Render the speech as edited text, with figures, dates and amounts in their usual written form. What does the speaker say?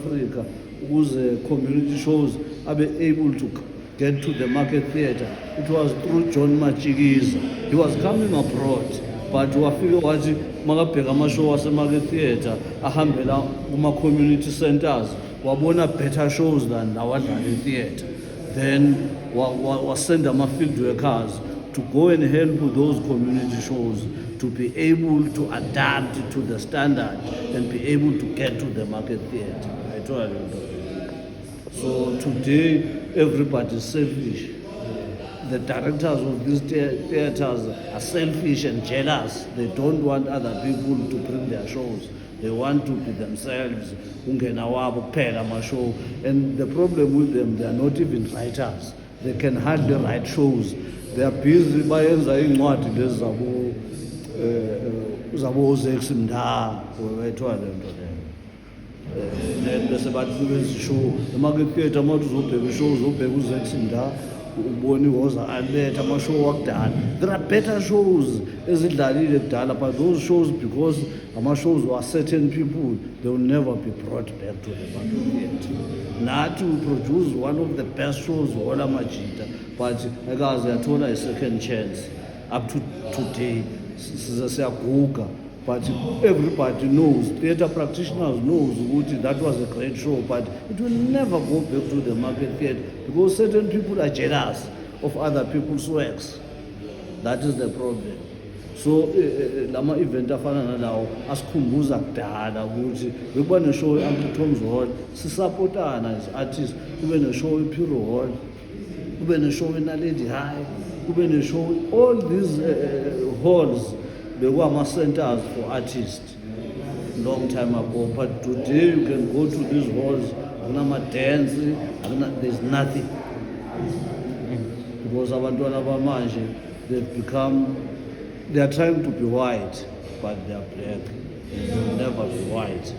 Africa ukuze community shows abe able to get to the Market Theatre. It was through John Machikiza. He was coming abroad, but wafike wathi makabheka amashow ase-Market Theatre ahambela kuma-community centers wabona better shows than lawadlala e-theatre. Then wasend ama-field workers to go and help those community shows to be able to adapt to the standard and be able to get to the Market Theatre. I told you. So today everybody is selfish. The directors of these theatres are selfish and jealous. They don't want other people to bring their shows. They want to be themselves. And the problem with them, they are not even writers. They can hardly write shows. They are busy bayenza incwadi lezi zabo Zex Mda wethiwa le nto leyo. Bese bathi bezishow eMarket Theatre amathi uzobheka ishow uzobheka uZex Mda ubona iwoza aletha amashow wakudala. There are better shows ezidlalile kudala, but those shows, because ama-shows were certain people, they will never be brought back to the Market Theatre. Nathi we produce one of the best shows Hola Majita, but akaze yathola a second chance. Up to today siyaguga, but everybody knows, theatre practitioners knows that was a great show, but it will never go back to the Market Theatre because certain people are jealous of other people's works. That is the problem. So lama event afana nalawo asikhumbuza kudala ukuthi bekuba neshow e-Uncle Tom's Hall, sisupportana as artists. Kube neshow e-Piro Hall, kube neshow eNaledi High, kube neshow, all these halls ama-centers for artists long time ago. But today you can go to these halls, dance, there's nothing. Because abantwana bamanje, they are trying to be white, but they are black. They will never be white.